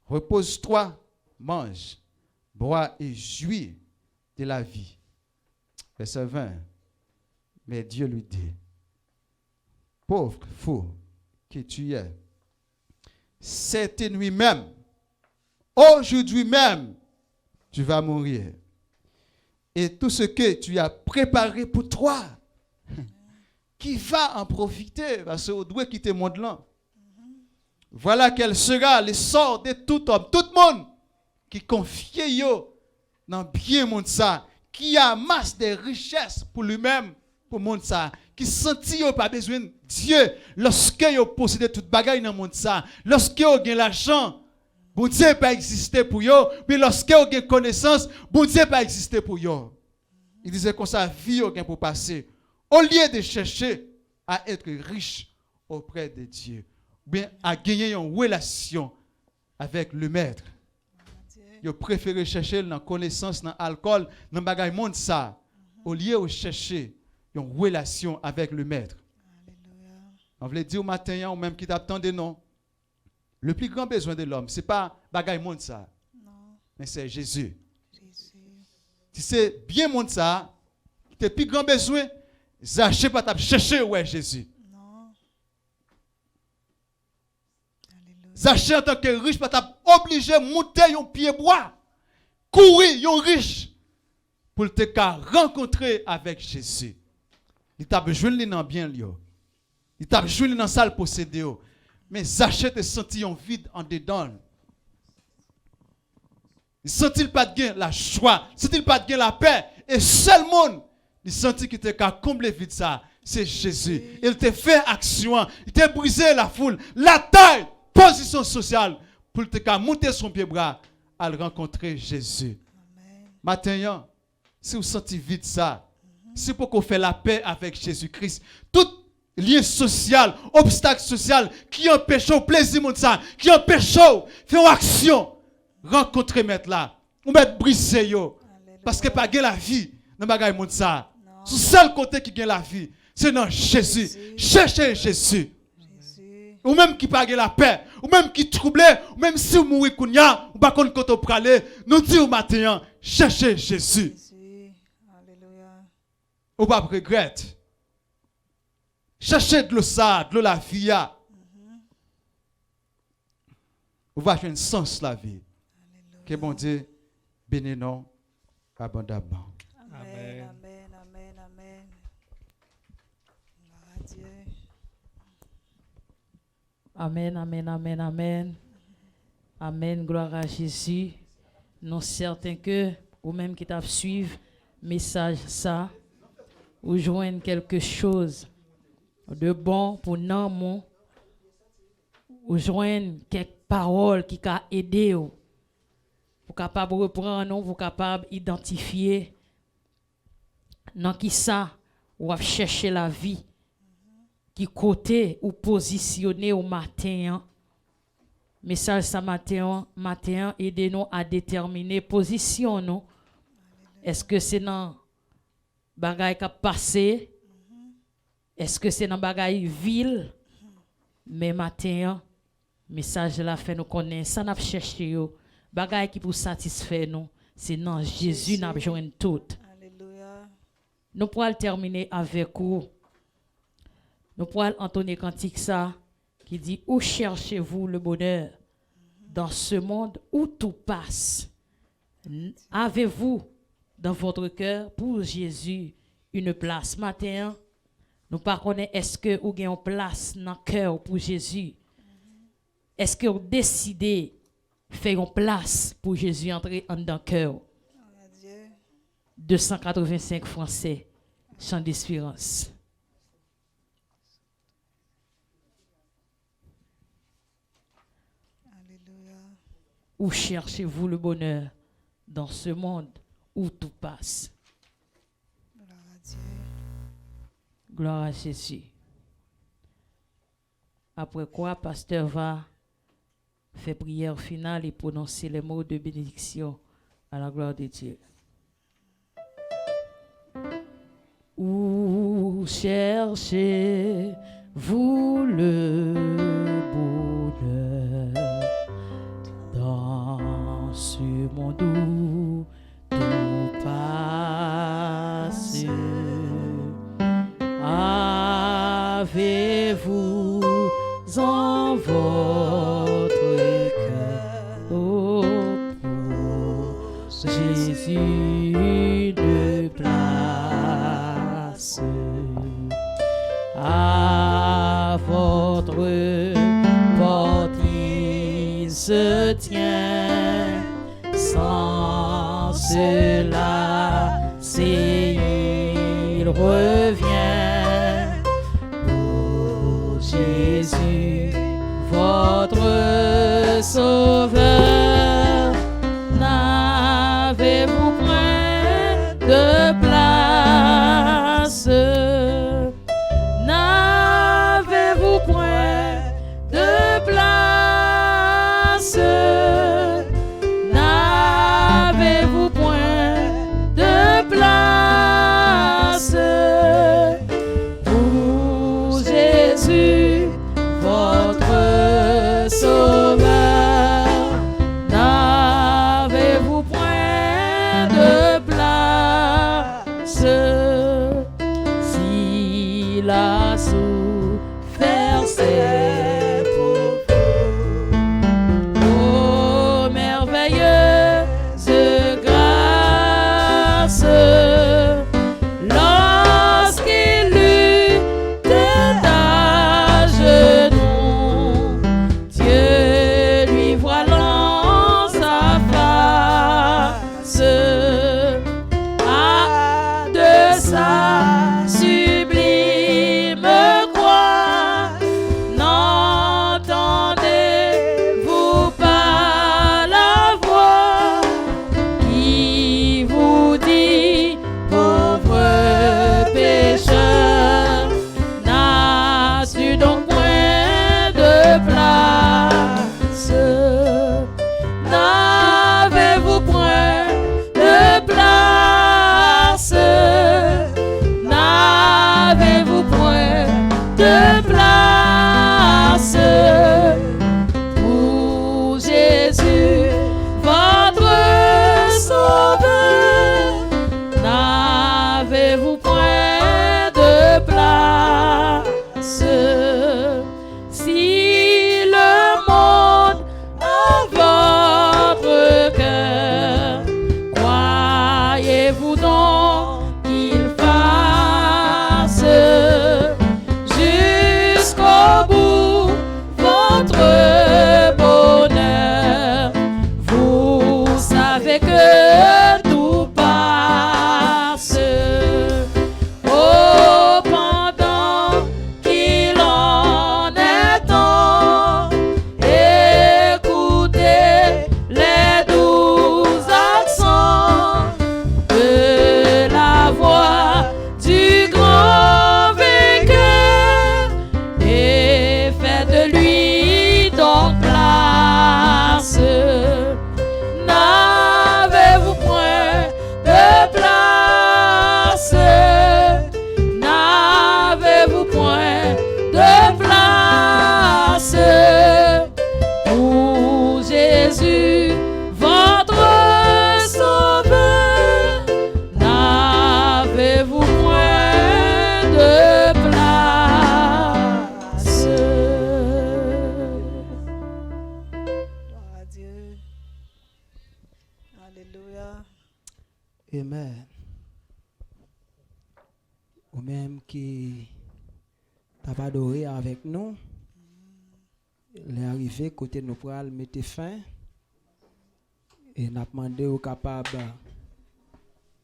Repose-toi, mange, bois et jouis de la vie. Verset 20. Mais Dieu lui dit, pauvre fou que tu es, cette nuit même, aujourd'hui même, tu vas mourir. Et tout ce que tu as préparé pour toi, qui va en profiter? Parce qu'on doit quitter le monde là. Voilà quel sera le sort de tout homme, tout le monde qui confie dans bien monde ça, qui amasse des richesses pour lui-même, pour le monde ça, qui sentit pas besoin de Dieu lorsque yo possède toute bagaille dans le monde ça, lorsque yo gagne l'argent, bon Dieu pas exister pour yo, mais lorsque yo gagne connaissance, bon Dieu pas exister pour yo. Il disait comme ça, vie yo gagne pour passer, au lieu de chercher à être riche auprès de Dieu, bien à gagner une relation avec le maître. Yo préféré chercher dans connaissance, dans alcool, dans bagaille monde ça, au lieu de chercher une relation avec le maître. Alléluia. On veut dire au matin, ou même qui t'attendait, non. Le plus grand besoin de l'homme, ce n'est pas bagaille monde ça, non. Mais c'est Jésus. Si c'est bien monde ça, tes plus grand besoin, Zaché pas t'a chercher ouais Jésus. Non. Zaché en tant que riche pas t'a obligé monter un pied bois, courir un riche pour te rencontrer avec Jésus. Il t'a besoin de dans bien lieu. Il t'a besoin dans salle possédée. Mais Zaché te senti un vide en dedans. Il sentit pas de gain la joie, il sentit pas de gain la paix et seul monde il sentit qu'il était capable de combler vide ça, c'est Jésus. Il te fait action, il t'a brisé la foule, la taille, position sociale pour te monter son pied bras à rencontrer Jésus. Amen. Maintenant, si vous sentez vite ça, c'est pour qu'on fait la paix avec Jésus-Christ. Tout lien social, obstacle social qui empêche au plaisir de ça, qui empêche faire action, rencontrer mettre là, ou mettre briser yo. Parce que pas la vie dans bagay monde ça. C'est le seul côté qui gagne la vie, c'est dans Jésus. Cherchez Jésus. Jésus. Ou même qui pas la paix, ou même qui troublé, ou même si vous mourrez kounya, ou pas qu'on côté praler, nous dit au matin, cherchez Jésus. Jésus. Alléluia. Ou pas regret. Cherchez de l'eau ça, de l'eau la vie. Ou va jouer un sens la vie. Que bon Dieu bénisse nous abondamment. Amen. Amen. Amen. Amen. Gloire à Dieu. Amen, amen, amen, amen. Amen, gloire à Jésus. Nous certains que, ou même qui t'a suivi, message ça, ou joindre quelque chose de bon pour nous, ou joindre quelques paroles qui t'a aidé, pour capable reprendre, pour capable identifier dans qui ça, ou chercher la vie. Qui côté ou positionné au matin. Message ça matin aidez-nous à déterminer position nous. Est-ce que c'est dans bagay qui a passé? Est-ce que c'est dans bagay ville? Mais matin message là fait nous connaître ça n'a cherché yo. Bagay qui pour satisfaire nous, c'est dans Jésus n'a besoin tout. Alléluia. Nous pourrons terminer avec vous. Nous pourrons entonner cantique ça qui dit où cherchez-vous le bonheur dans ce monde où tout passe. Avez-vous dans votre cœur pour Jésus une place matin? Nous pas connaît est-ce que vous avez une place dans le cœur pour Jésus? Est-ce que vous décidez de faire une place pour Jésus entrer dans le cœur? Gloire à Dieu. 285 français, chant d'espérance. Alléluia. Où cherchez-vous le bonheur dans ce monde où tout passe? Gloire à Dieu. Gloire à Jésus. Après quoi, pasteur va faire prière finale et prononcer les mots de bénédiction à la gloire de Dieu. Où cherchez-vous le bonheur dans ce monde où tout passe? Avez-vous en votre cœur, oh, pour Jésus une place? À votre porte il se tient, sans cela c'est il revient. Pour Jésus votre sauveur, n'avez-vous point de place? N'avez-vous point de place? N'avez-vous point de place? Pour Jésus votre sauveur, n'avez-vous point de Amen. Ou même qui t'a adoré avec nous, les arrivés côté nous pour mettre fin et n'a demandé au capable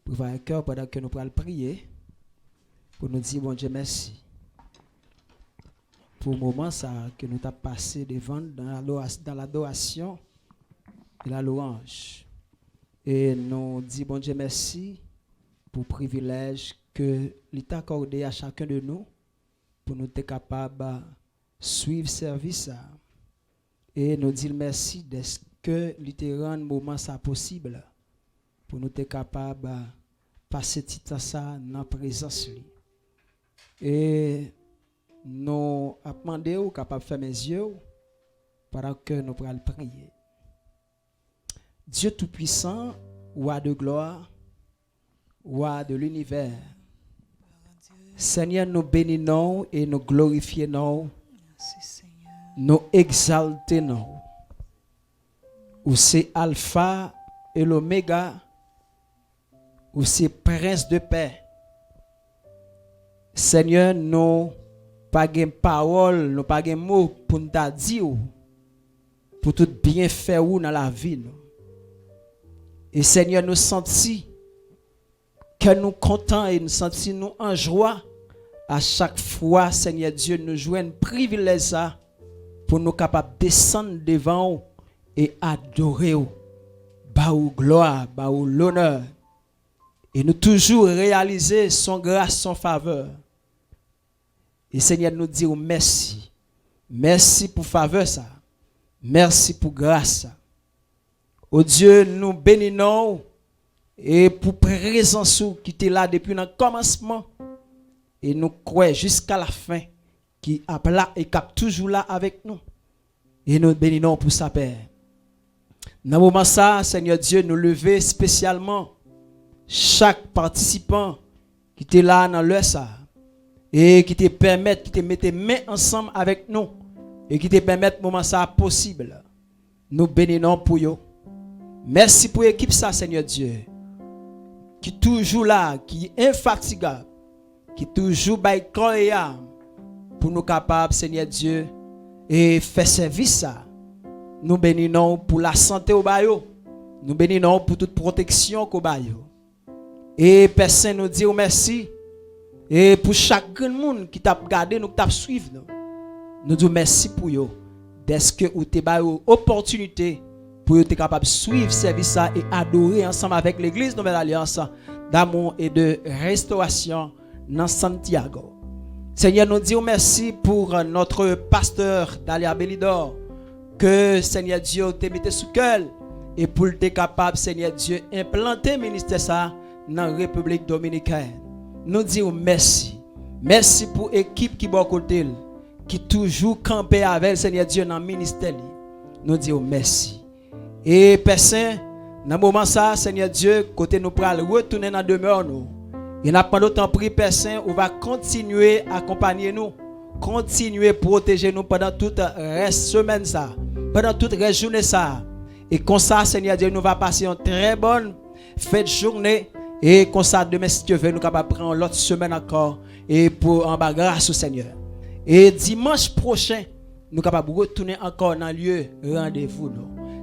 pour avoir un cœur pendant que nous pourrons prier pour nous dire bon Dieu merci pour le moment ça que nous avons passé devant dans l'adoration et la louange. Et nous disons bon Dieu merci pour le privilège que l'État a accordé à chacun de nous pour nous être capables de suivre le service. Et nous disons merci de ce que l'État rend le moment ça possible pour nous être capables de passer tout ça dans la présence. Et nous avons demandé aux capables de faire mes yeux pendant que nous pourrons prier. Dieu Tout-Puissant, roi de gloire, roi de l'univers, Seigneur, nous bénissons et nous glorifions, nous exaltons. Ou c'est Alpha et l'Oméga, ou c'est Prince de paix. Seigneur, nous pas de parole, nous pas de mots pour nous dire pour tout bien faire dans la vie. Nous. Et Seigneur, nous sentons que nous contents et nous sentons nous en joie à chaque fois, Seigneur Dieu, nous jouons un privilège pour nous capables de descendre devant et adorer, baou gloire, baou l'honneur. Et nous toujours réaliser son grâce, son faveur. Et Seigneur, nous disons merci. Merci pour faveur ça. Merci pour grâce. Oh Dieu, nous bénissons et pour présence qui était là depuis le commencement. Et nous croyons jusqu'à la fin qui est là et qui est toujours là avec nous. Et nous bénissons pour sa paix. Dans le moment ça, Seigneur Dieu, nous lever spécialement chaque participant qui était là dans l'heure ça. Et qui te permettent, qui te mettent main ensemble avec nous. Et qui te permettent le moment ça possible. Nous bénissons pour eux. Merci pour l'équipe ça, Seigneur Dieu. Qui est toujours là, qui est infatigable. Qui est toujours by corps et âme. Pour nous capables, Seigneur Dieu, et faire service ça. Nous bénissons pour la santé au baillot. Nous bénissons pour toute protection au baillot. Et personne nous dit merci. Et pour chaque monde qui t'a regardé, nous t'a suivi. Nous disons merci pour eux. Est-ce que vous avez une opportunité pour être capable de suivre service et adorer ensemble avec l'église Nouvelle Alliance d'amour et de restauration dans Santiago. Seigneur, nous disons merci pour notre pasteur Dalia Belidor. Que Seigneur Dieu te mette sous cœur et pour être capable, Seigneur Dieu, implanter le ministère ça dans la République dominicaine. Nous disons merci. Merci pour l'équipe qui est à côté, qui toujours campé avec le Seigneur Dieu dans le ministère. Nous disons merci. Et personne, dans le moment ça, Seigneur Dieu, côté nous pral retourner dans demeure nous. Et n'a pas d'autant pris personne, on va continuer à accompagner nous, continuer à protéger nous pendant toute reste semaine ça, pendant toute reste journée ça. Et comme ça, Seigneur Dieu, nous va passer une très bonne fête journée. Et comme ça, demain, si Dieu veut, nous sommes capables de prendre l'autre semaine encore et pour en bas grâce au Seigneur. Et dimanche prochain, nous sommes capables de retourner encore dans le lieu rendez-vous.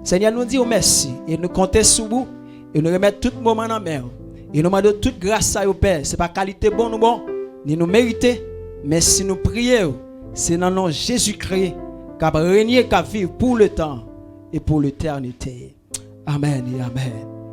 Seigneur, nous disons merci et nous comptons sur vous et nous remettons tout moment en main. Et nous demandons toute grâce à vous, Père. Ce n'est pas qualité bon ou bon, ni nous mériter, mais si nous prions, c'est dans le nom de Jésus-Christ qui a régné, qui a vécu pour le temps et pour l'éternité. Amen et amen.